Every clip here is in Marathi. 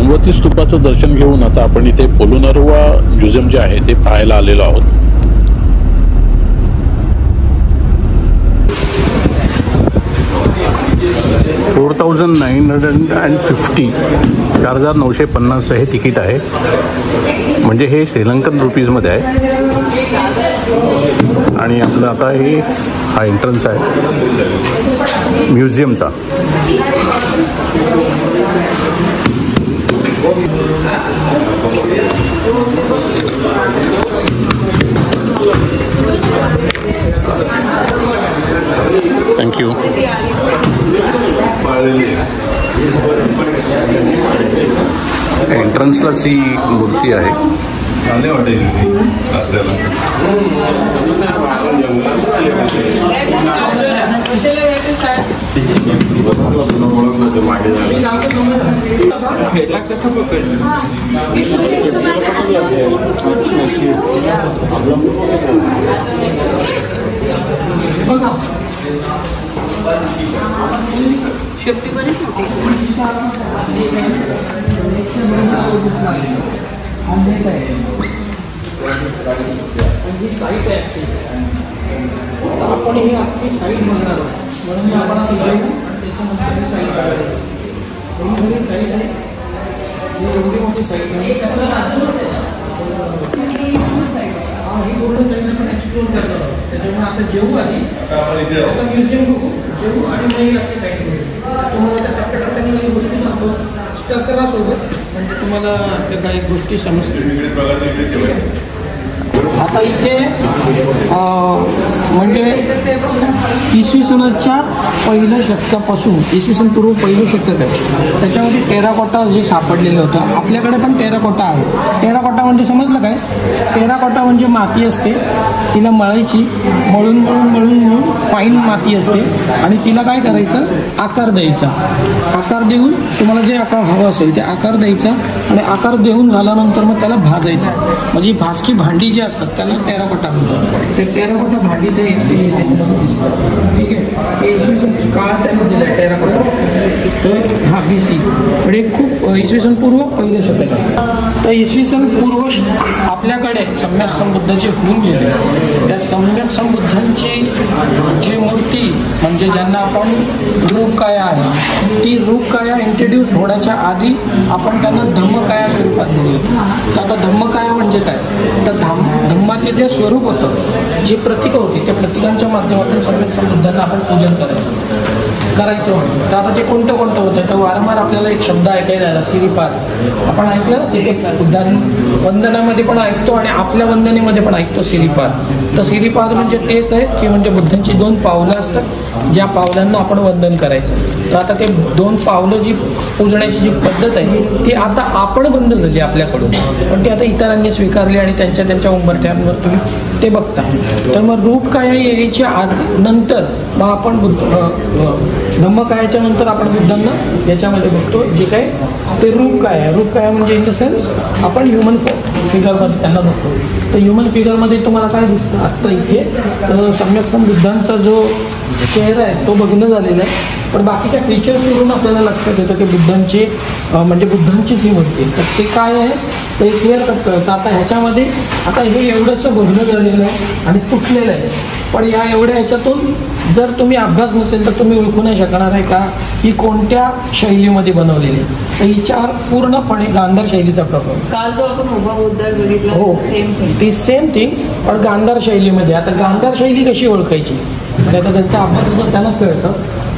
सोमवती स्तूपाचं दर्शन घेऊन आता आपण इथे पोलुनारुवा म्युझियम जे आहे ते पाहायला आलेलो आहोत. $4,950 हे तिकीट आहे. म्हणजे हे श्रीलंकन रुपीजमध्ये आहे. आणि आपलं आता हा एंट्रन्स आहे म्युझियमचा. थँक्यू. एंट्रन्सलाच ही मूर्ती आहे. शेफ्टी बरीच होती. ही साईट आहे आपण ही आपली साईट बघणार आहोत म्हणून मी आपण त्याच्यानंतर साईट काढली. ही साईट आहे ही एवढी मोठी साईट आहे. ही पूर्ण साईट आपण एक्सप्लोर करणार आहोत. त्याच्यामुळे आता जेवू आधी आता म्युझियम बघू जेवू आणि मग आपली साईट बघू. तुम्हाला त्या टप्प्याटप्प्याने काही गोष्टी सांगतो करा सोबत म्हणजे तुम्हाला त्या काही गोष्टी समजतील. आता इथे म्हणजे इसवी सनाच्या पहिल्या शतकापासून इसवी सन पूर्व पहिलं शतक आहे त्याच्यामध्ये टेराकोटा जे सापडलेलं होतं. आपल्याकडे पण टेराकोटा आहे. टेराकोटा म्हणजे समजलं काय? टेराकोटा म्हणजे माती असते तिला मळायची मळून फाईन माती असते आणि तिला काय करायचं आकार द्यायचा. आकार देऊन तुम्हाला जे आकार हवा असेल ते आकार द्यायचा आणि आकार देऊन झाल्यानंतर मग त्याला भाजायचं. म्हणजे भाजकी भांडी जी असतात त्याला टेराकोटा म्हणतात. ते टेराकोटा भांडी ते दिसतात. ठीक आहे. हे इसवी सन काळात त्यांनी दिलं टेराकोटा. हा BC म्हणजे खूप इसवी सन पूर्व पहिलं शतक आहे. तर इसवी सन पूर्व आपल्याकडे सम्यक संबुद्ध जे होऊन गेले त्या सम्यक संबुद्धांची जी मूर्ती म्हणजे ज्यांना आपण रूपकाया आहे ती रूपकाया इंट्रोड्यूस होण्याच्या आधी आपण त्यांना धम्मकाया स्वरूपात दिली. तर आता धम्मकाया म्हणजे काय? तर धम्माचे जे स्वरूप होतं जी प्रतीकं होती त्या प्रतीकांच्या माध्यमातून सम्यक संबुद्धांना आपण पूजन करायचो. तर आता ते कोणतं होतं तर वारंवार आपल्याला एक शब्द ऐकायला आला सिरीपाद. आपण ऐकलं एक वंदनामध्ये पण ऐकतो आणि आपल्या वंदनेमध्ये पण ऐकतो सिरीपाद. तर सिरीपाद म्हणजे तेच आहे की म्हणजे बुद्धांची 2 पावलं असतात ज्या पावलांना आपण वंदन करायचं. तर आता ते 2 पावलं जी पूजण्याची जी पद्धत आहे ती आता आपण बंद झाली आपल्याकडून पण ती आता इतरांनी स्वीकारली आणि त्यांच्या उंबरठ्यांवर तुम्ही ते बघता. तर मग रूपकाया यायच्या नंतर मग आपण धम्मकायाच्या नंतर आपण बुद्धांना याच्यामध्ये बघतो जे काय ते रूपकाया म्हणजे इन द सेन्स आपण ह्युमन फिगरमध्ये त्यांना बघतो. तर ह्युमन फिगरमध्ये तुम्हाला काय दिसतं आत्ता इथे सम्यक बुद्धांचा जो चेहरा आहे तो बघणं झालेला आहे. पण बाकीच्या फीचर्सवरून आपल्याला लक्षात येतं की बुद्धांची म्हणजे बुद्धांची जी मूर्ती तर ते काय आहे ते क्लिअर कट करतं. आता ह्याच्यामध्ये आता हे एवढंसं बघणं झालेलं आहे आणि तुटलेलं आहे. पण या एवढ्या ह्याच्यातून जर तुम्ही अभ्यास नसेल तर तुम्ही ओळखू नाही शकणार आहे का ही कोणत्या शैलीमध्ये बनवलेली आहे. तर हिच्यावर पूर्णपणे गांधार शैलीचा प्रभाव. काल जो आपण उभा बुद्ध बघितला हो ती सेम थिंग पण गांधार शैलीमध्ये. आता गांधार शैली कशी ओळखायची म्हणजे आता त्यांचा अभ्यास त्यांनाच कळतं.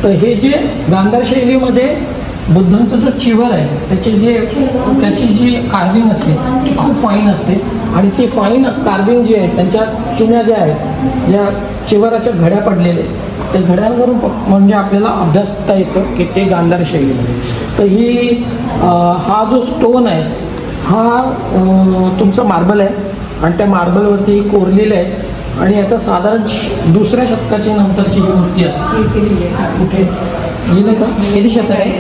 तर हे जे गांधार शैलीमध्ये बुद्धांचा जो चिवर आहे त्याची जी कार्विंग असते ती खूप फाईन असते आणि ते फाईन कार्विंग जे आहे त्यांच्या चुन्या ज्या आहेत ज्या चिवराच्या घड्या पडलेल्या त्या घड्यांवरून म्हणजे आपल्याला अभ्यासता येतं की ते गांधार शैलीमध्ये. तर ही हा जो स्टोन आहे हा तुमचा मार्बल आहे आणि त्या मार्बलवरती कोरलेलं आहे आणि याचा साधारण 2ऱ्या शतकाची नंतरची ही मूर्ती असते. कुठे लिहिलं का किती शतक आहे?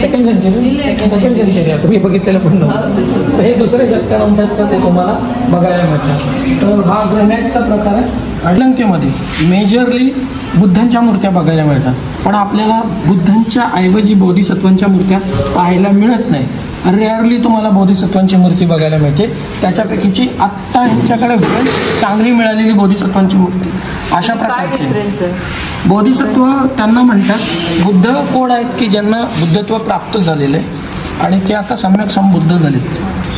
सेकंड सेंचुरी तुम्ही बघितलेलं पण नव्हतं. हे 2ऱ्या शतकानंतरचं ते तुम्हाला बघायला मिळतं. तर हा ग्रेनाइटचा प्रकार आहे श्रीलंकेमध्ये मेजरली बुद्धांच्या मूर्त्या बघायला मिळतात, पण आपल्याला बुद्धांच्या ऐवजी बोधिसत्वांच्या मूर्त्या पाहायला मिळत नाही. रेअरली तुम्हाला बोधिसत्वांची मूर्ती बघायला मिळते. त्याच्यापैकीची आत्ता यांच्याकडे चांगली मिळालेली बोधिसत्वांची मूर्ती अशा प्रकारची. बोधिसत्व त्यांना म्हणतात बुद्ध कोण आहेत की ज्यांना बुद्धत्व प्राप्त झालेलं आहे आणि ते आता सम्यक संबुद्ध झाले.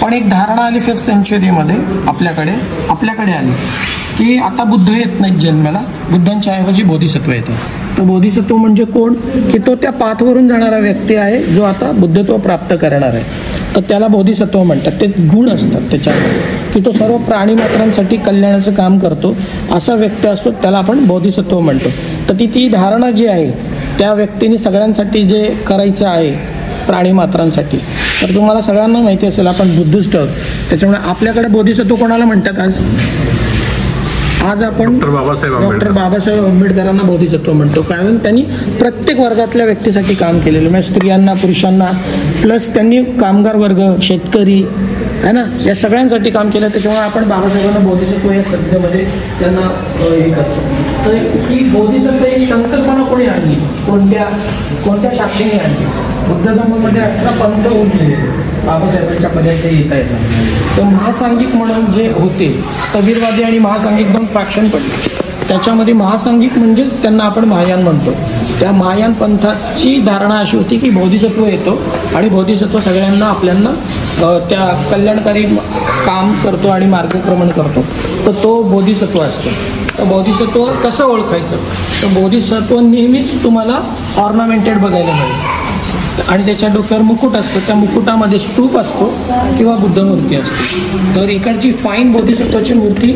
पण एक धारणा आली 5th सेंचुरीमध्ये आपल्याकडे आली की आता बुद्ध येत नाहीत जन्माला, बुद्धांच्या ऐवजी बोधिसत्व येतात. तर बोधिसत्व म्हणजे कोण की तो त्या पाथवरून जाणारा व्यक्ती आहे जो आता बुद्धत्व प्राप्त करणार आहे. तर त्याला बोधिसत्व म्हणतात. ते गुण असतात त्याच्यामध्ये की तो सर्व प्राणी मात्रांसाठी कल्याणाचं काम करतो असा व्यक्ती असतो, त्याला आपण बोधिसत्व म्हणतो. तर ती धारणा जी आहे त्या व्यक्तीने सगळ्यांसाठी जे करायचं आहे प्राणी मात्रांसाठी, तर तुम्हाला सगळ्यांना माहिती असेल आपण बुद्धिस्ट आहोत. त्याच्यामुळे आपल्याकडे बोधिसत्व कोणाला म्हणतात आज आपण डॉक्टर बाबासाहेब आंबेडकरांना बोधिसत्व म्हणतो. कारण त्यांनी प्रत्येक वर्गातल्या व्यक्तीसाठी काम केलेलं, म्हणजे स्त्रियांना, पुरुषांना, प्लस त्यांनी कामगार वर्ग, शेतकरी है ना, या सगळ्यांसाठी काम केलं. त्याच्यामुळे आपण बाबासाहेबांना बोधिसत्व या सध्यामध्ये त्यांना हे करतो. तर ही बोधिसत्व एक संकल्पना कोणी आणली, कोणत्या शाखेने आणली? बुद्ध धर्मामध्ये 18 पंथ होऊन गेले बाबासाहेबांच्या पर्यंत येता येतात. तर महासांगिक म्हणून जे होते, स्थविरवादी आणि महासांगिक 2 फ्रॅक्शन पडले. त्याच्यामध्ये महासांगिक म्हणजेच त्यांना आपण महायान म्हणतो. त्या महायान पंथाची धारणा अशी होती की बोधिसत्व येतो आणि बोधिसत्व सगळ्यांना आपल्यांना त्या कल्याणकारी काम करतो आणि मार्गक्रमण करतो. तर तो बोधिसत्व असतो. तर बोधिसत्व कसं ओळखायचं? तर बोधिसत्व नेहमीच तुम्हाला ऑर्नामेंटेड बघायला मिळेल आणि त्याच्या डोक्यावर मुकुट असतं. त्या मुकुटामध्ये स्तूप असतो किंवा बुद्ध मूर्ती असते. तर इकडची फाईन बोधिसत्वाची मूर्ती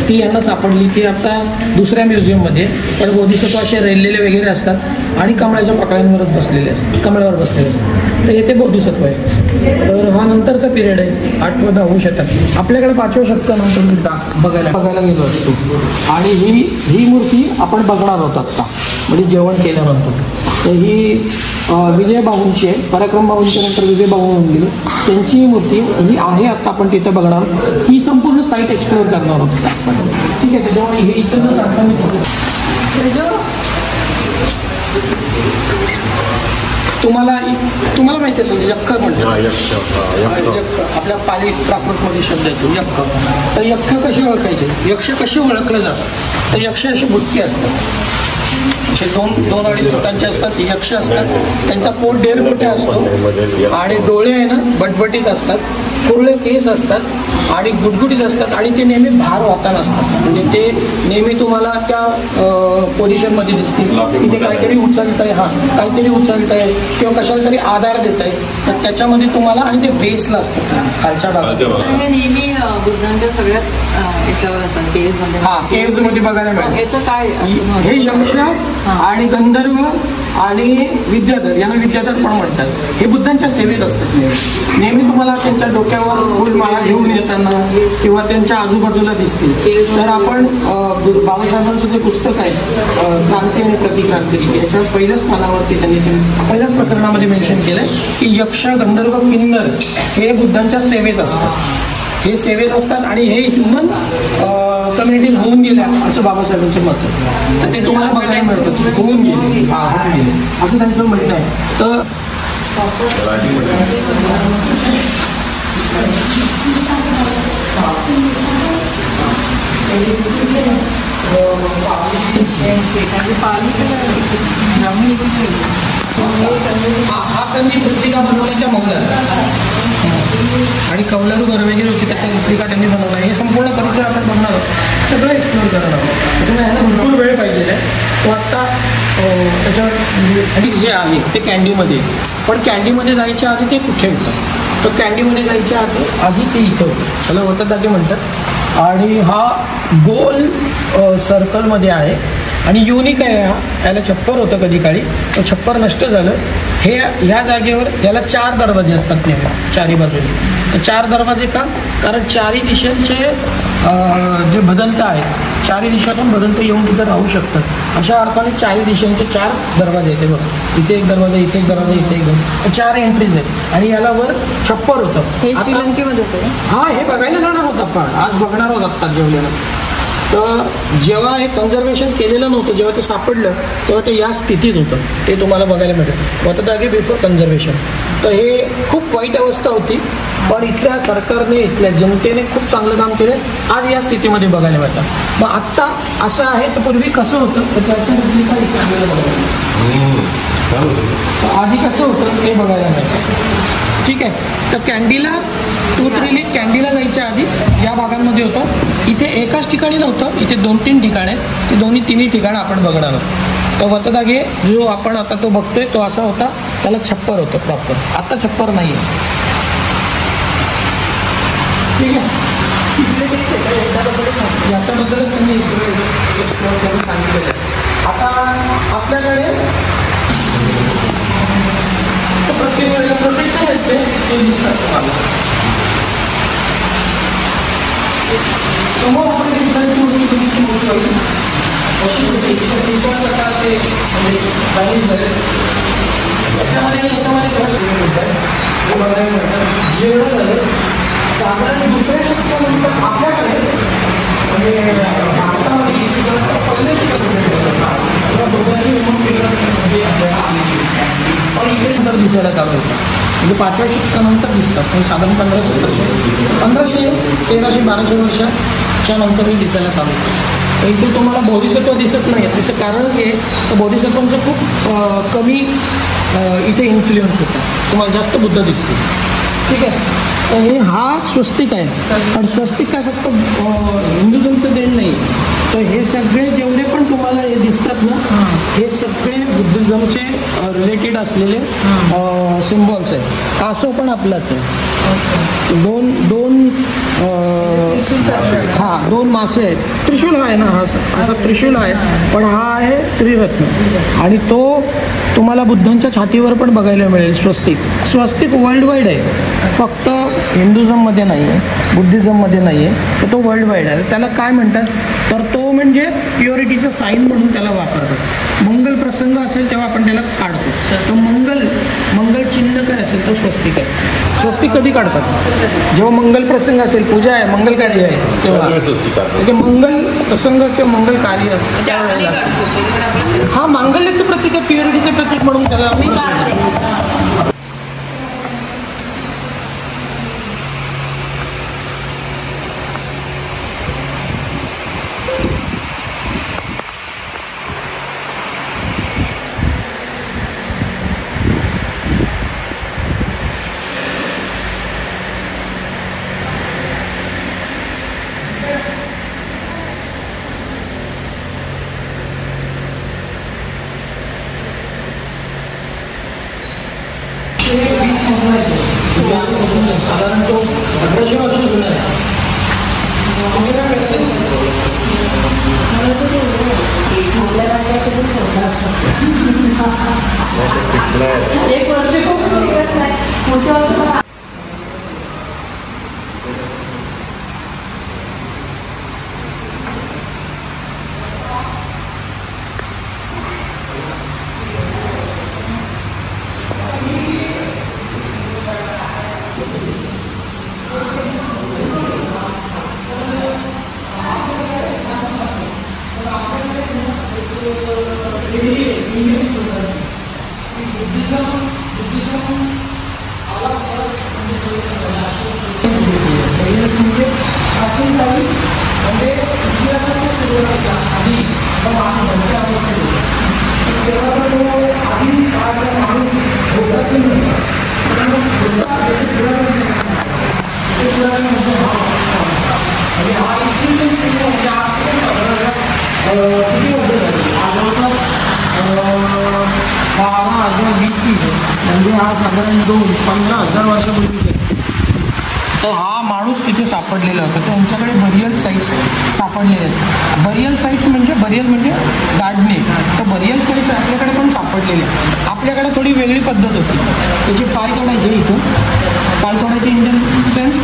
ती यांना सापडली. ती आता दुसऱ्या म्युझियममध्ये. पण बोधिसत्व असे रेललेले वगैरे असतात आणि कमळाच्या पाकळ्यांवरच बसलेले असतात, कमळावर बसलेले असतात. तर येथे बोधिसत्व आहे. तर हा नंतरचा पिरियड आहे, 8व 10व शतक. आपल्याकडे 5व्या शतकानंतर बघायला गेलो असतो. आणि ही मूर्ती आपण बघणार आहोत आत्ता, म्हणजे जेवण केल्यानंतर. तर ही विजयबाहूंची आहे. पराक्रम बाहूंच्या नंतर विजयबाहू होऊन गेले. त्यांची ही मूर्ती ही आहे. आता आपण तिथे बघणार आहोत. ही संपूर्ण साईट एक्सप्लोअर करणार आहोत आपण. ठीक आहे. त्याच्यामुळे हे इथं जर सांगितलं तुम्हाला माहिती असेल यक्ष म्हणतात. आपल्या पाली प्राकृतमध्ये शब्द येतो यक्ष. तर यक्ष कसे ओळखायचे, यक्ष कसे ओळखलं जातं? तर यक्ष असे बुटके असतात, असे 2-2-2.5 फुटांचे असतात. यक्ष असतात. त्यांचा पोट 1.5 फुटे असतो आणि डोळे आहे ना बटबटीत असतात, कुरळे केस असतात आणि गुटगुटीत असतात आणि ते नेहमी भार वाहताना असतात. म्हणजे ते नेहमी तुम्हाला त्या पोझिशनमध्ये दिसतील की ते काहीतरी उचलत आहे, काहीतरी उचलत आहे किंवा कशाला तरी आधार देत आहे. तर त्याच्यामध्ये तुम्हाला आणि ते बेसला असतात खालच्या भागात. नेहमी बुद्धांच्या सगळ्याच याच्यावर असतात केव्हमध्ये बघायला मिळेल. याचं काय हे यक्ष आणि गंधर्व आणि विद्याधर, यांना विद्याधर पण म्हणतात. हे बुद्धांच्या सेवेत असतात. नेहमी तुम्हाला त्यांच्या डोक्यावर फुलमाळा घेऊन येताना किंवा त्यांच्या आजूबाजूला दिसतील. तर आपण बाबासाहेबांचं जे पुस्तक आहे क्रांती आणि प्रतिक्रांती, याच्या पहिल्याच पानावरती त्यांनी पहिल्याच प्रकरणामध्ये मेन्शन केलंय की यक्ष, गंधर्व, किन्नर हे बुद्धांच्या सेवेत असतात. हे सेवेत असतात आणि हे ह्युमन कम्युनिटी होऊन गेल्या असं बाबासाहेबांचं मत आहे. तर ते तुम्हाला बघायला मिळतं. होऊन गेले असं त्यांचं म्हणणं आहे. तर हा त्यांनी मृत्तिका बनवण्याच्या मौल्यात आणि कौलारू घर वगैरे होती त्याच्या मृत्तिका त्यांनी बनवला. हे संपूर्ण परिसर आपण बघणार आहोत, सगळं एक्सप्लोर करणार आहोत. त्याच्यामुळे ह्याला भरपूर वेळ पाहिजे आहे. तो आत्ता त्याच्यावर जे आहे ते कॅन्डीमध्ये, पण कॅन्डीमध्ये जायच्या आधी ते कुठे होतं? तर कॅन्डीमध्ये जायच्या आधी ते इथं होतं, त्याला होतं जागे म्हणतात. आणि हा गोल सर्कलमध्ये आहे आणि युनिक आहे. याला छप्पर होतं कधी काळी, तो छप्पर नष्ट झालं. हे ह्या जागेवर याला 4 दरवाजे असतात नेहमी चारी बाजूने. तर 4 दरवाजे का? कारण चारी दिशांचे जे भदंत आहेत, चारी दिशातून भदंत येऊन तिथं राहू शकतात. अशा अर्थाने 4 दिशांचे 4 दरवाजे आहेत. बघ, इथे एक दरवाजा, इथे एक दरवाजा, इथे एक दरवाजा, 4 एंट्रीज आहेत. आणि याला वर छप्पर होतं. हे श्रीलंकेमध्ये हा, हे बघायला जाणार होतं आपण, आज बघणार आहोत आत्ता जेवल्याला. तर जेव्हा हे कन्झर्वेशन केलेलं नव्हतं, जेव्हा ते सापडलं तेव्हा ते या स्थितीत होतं, ते तुम्हाला बघायला मिळेल वतदागे बिफोर कन्झर्वेशन. तर हे खूप वाईट अवस्था होती, पण इथल्या सरकारने, इथल्या जनतेने खूप चांगलं काम केलं, आज या स्थितीमध्ये बघायला मिळतं. मग आत्ता असं आहे, तर पूर्वी कसं होतं तर त्याच्यामध्ये काही आपल्याला बघायला मिळतं. आधी कसं होतं ते बघायला मिळतं. ठीक आहे. तर कॅन्डीला टूथ रिलीफ कॅन्डीला जायच्या आधी या भागांमध्ये होतं. इथे एकाच ठिकाणी नव्हतं, इथे 2-3 ठिकाणं आहेत. ते दोन्ही तिन्ही ठिकाणं आपण बघणार आहोत. तर वतदागे जो आपण आता तो बघतोय तो असा होता, त्याला छप्पर होतं प्रॉपर. आता छप्पर नाही आहे. ठीक आहे. याच्याबद्दलच त्यांनी एक्सप्लोर करून सांगितलेलं आहे. आता आपल्याकडे प्रोटेक्टर आहेत ते दिसतात तुम्हाला समोर. आपण अशी होती प्रकारचे बाईज झाले. याच्यामध्ये बघायला मिळतं जेवढं झालं साधारण दुसऱ्या शतकानंतर आपल्याकडे म्हणजे भारतामध्ये पहिल्या पण इकडे नंतर दिसायला चालू होतं. म्हणजे 5व्या शतकानंतर दिसतात. म्हणजे साधारण 1500-1300-1200 वर्षाच्या नंतरही दिसायला चालू होतं. तर इथे तुम्हाला बोधिसत्व दिसत नाही आहे. त्याचं कारणच हे तर बोधिसत्वांचं खूप कमी इथे इन्फ्लुएन्स होतं. तुम्हाला जास्त बुद्ध दिसतो. ठीक आहे. तर हे हा स्वस्तिक आहे, पण स्वस्तिक काय फक्त हिंदुझमचं देण नाही. तर हे सगळे जेवढे पण तुम्हाला हे दिसतात ना, हे सगळे बुद्धिझमचे रिलेटेड असलेले सिम्बॉल्स आहेत. कासव पण आपलाच आहे. दोन मासे आहेत. त्रिशूल आहे ना, असा त्रिशूल आहे, पण हा आहे त्रिरत्न. आणि तो तुम्हाला बुद्धांच्या छातीवर पण बघायला मिळेल. स्वस्तिक वर्ल्ड वाईड आहे, फक्त हिंदुझममध्ये नाही आहे, बुद्धिझममध्ये नाही आहे. तर तो वर्ल्ड वाईड आहे. त्याला काय म्हणतात तर तो म्हणजे प्युरिटीचं साईन म्हणून त्याला वापरतात. मंगल प्रसंग असेल तेव्हा आपण त्याला काढतो. तर मंगल चिन्ह काय असेल तो स्वस्तिक आहे. स्वस्तिक कधी काढतात? जेव्हा मंगल प्रसंग असेल, पूजा आहे, मंगल कार्य आहे तेव्हा. म्हणजे मंगल प्रसंग किंवा मंगल कार्य त्यावेळेला हा मांगल्याचं प्रतीक आहे, प्युरिटीचं प्रतीक म्हणून त्याला. साधारण तो 1800 वर्ष जुना आहे. एक वर्ष म्हणजे हा साधारण 15,000 वर्षापूर्वीच. तर हा माणूस तिथे सापडलेला होता. त्यांच्याकडे बरियल साईट्स सापडलेले आहेत. बरियल साईट्स म्हणजे गाडणे. तर बरियल साईट्स आपल्याकडे पण सापडलेले आहेत. आपल्याकडे थोडी वेगळी पद्धत होती. त्याचे पाय तोडायचे इथून. पाय तोडायचे इन द सेन्स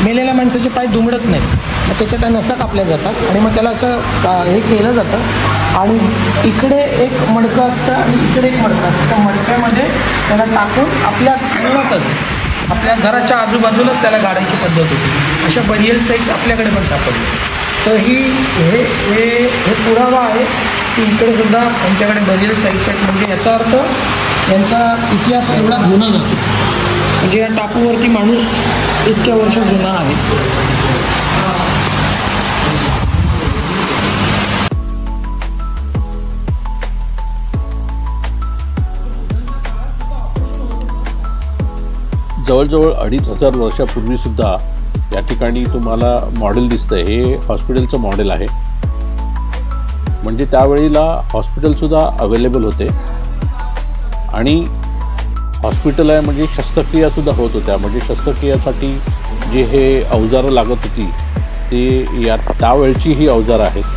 मेलेल्या माणसाचे पाय दुमडत नाही, मग त्याच्या त्या नसा कापल्या जातात आणि मग त्याला असं हे केलं जातं. आणि इकडे एक मडकं असतं आणि इकडे एक मडकं असतं. त्या मडक्यामध्ये त्याला टाकून आपल्या आपल्या घराच्या आजूबाजूलाच त्याला गाडायची पद्धत होती. अशा बरियल साईट्स आपल्याकडे पण सापडल्या. तर हे पुरावा आहे की इकडे सुद्धा यांच्याकडे बरेल साईट्स आहेत. म्हणजे याचा अर्थ यांचा इतिहास एवढा जुना जातो. म्हणजे या टापूवरती माणूस इतक्या वर्ष जुना आहे. जवळजवळ 2500 वर्षापूर्वी सुद्धा या ठिकाणी तुम्हाला मॉडेल दिसतंय. हे हॉस्पिटलचं मॉडेल आहे. म्हणजे त्यावेळेला हॉस्पिटलसुद्धा अवेलेबल होते आणि हॉस्पिटल आहे म्हणजे शस्त्रक्रियासुद्धा होत होत्या. म्हणजे शस्त्रक्रियासाठी जे हे अवजारं लागत होती ते या त्यावेळची ही अवजारं आहेत.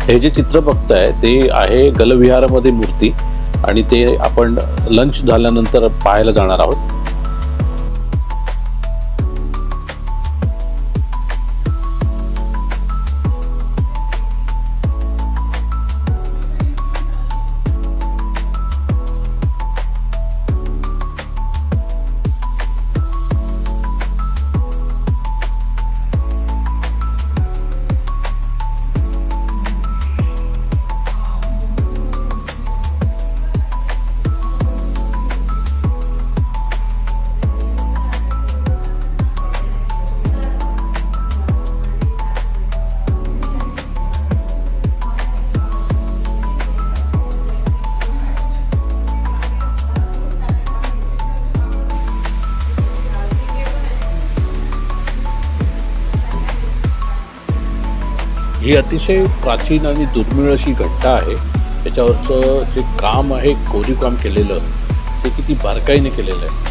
हे जे चित्र बघताय ते आहे गलविहारामध्ये मूर्ती आणि ते आपण लंच झाल्यानंतर पाहायला जाणार आहोत. ही अतिशय प्राचीन आणि दुर्मिळ अशी घंटा आहे. त्याच्यावरचं जे काम आहे, कोरीव काम केलेलं, ते किती बारकाईने केलेलं आहे.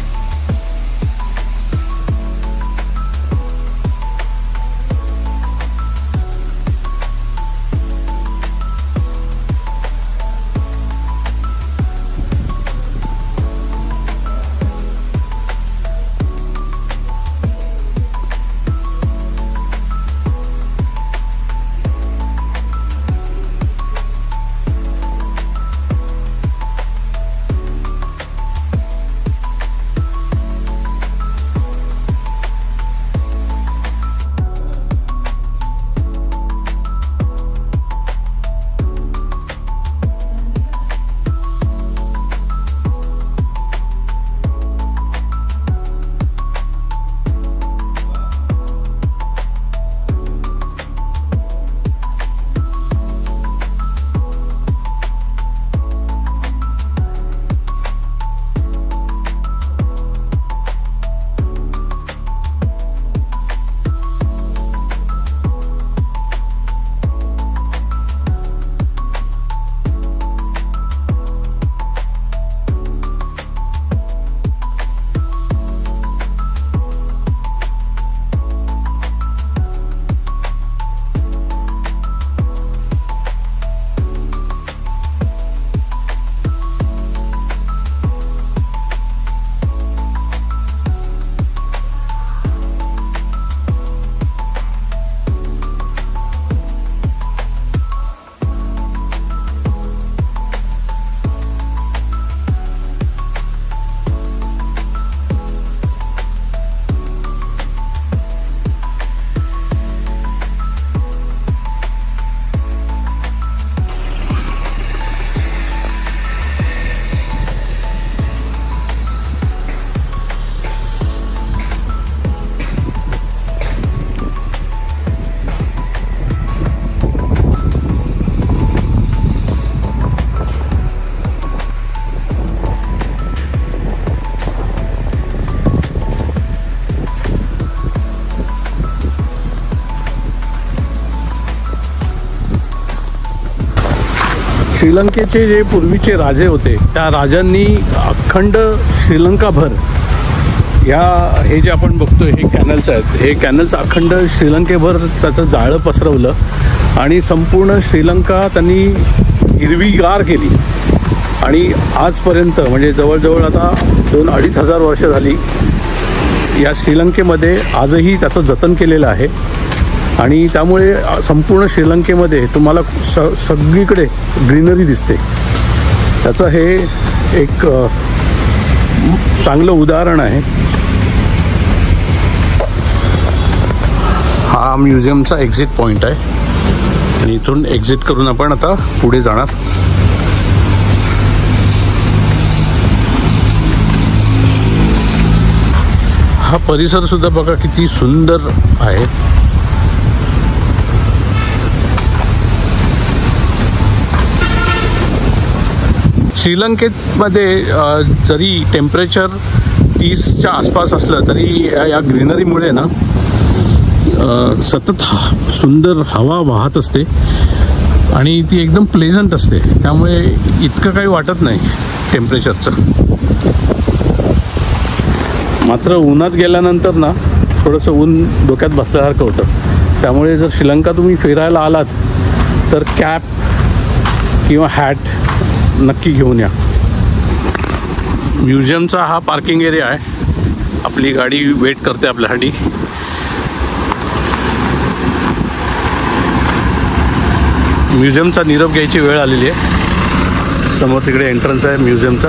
श्रीलंकेचे जे पूर्वीचे राजे होते त्या राजांनी अखंड श्रीलंकाभर हे जे आपण बघतोय हे कॅनल्स आहेत, हे कॅनल्स अखंड श्रीलंकेभर त्याचं जाळं पसरवलं आणि संपूर्ण श्रीलंका त्यांनी हिरवीगार केली. आणि आजपर्यंत म्हणजे जवळजवळ आता 2-2.5 हजार वर्ष झाली या श्रीलंकेमध्ये आजही त्याचं जतन केलेलं आहे. आणि त्यामुळे संपूर्ण श्रीलंकेमध्ये तुम्हाला सगळीकडे ग्रीनरी दिसते. त्याचं हे एक चांगलं उदाहरण आहे. हा म्युझियमचा एक्झिट पॉईंट आहे आणि इथून एक्झिट करून आपण आता पुढे जाणार. हा परिसर सुद्धा बघा किती सुंदर आहे. श्रीलंकेमध्ये जरी टेम्परेचर 30च्या आसपास असलं तरी या ग्रीनरीमुळे ना सतत सुंदर हवा वाहत असते आणि ती एकदम प्लेझंट असते. त्यामुळे इतकं काही वाटत नाही टेम्परेचरचं. मात्र उन्हात गेल्यानंतर ना थोडंसं ऊन डोक्यात बसल्यासारखं होतं. त्यामुळे जर श्रीलंका तुम्ही फिरायला आलात तर कॅप किंवा हॅट नक्की घेऊन या. म्युझियमचा हा पार्किंग एरिया आहे. आपली गाडी वेट करते आपल्यासाठी. म्युझियमचा निरोप घ्यायची वेळ आलेली आहे. समोर तिकडे एंट्रन्स आहे म्युझियमचा.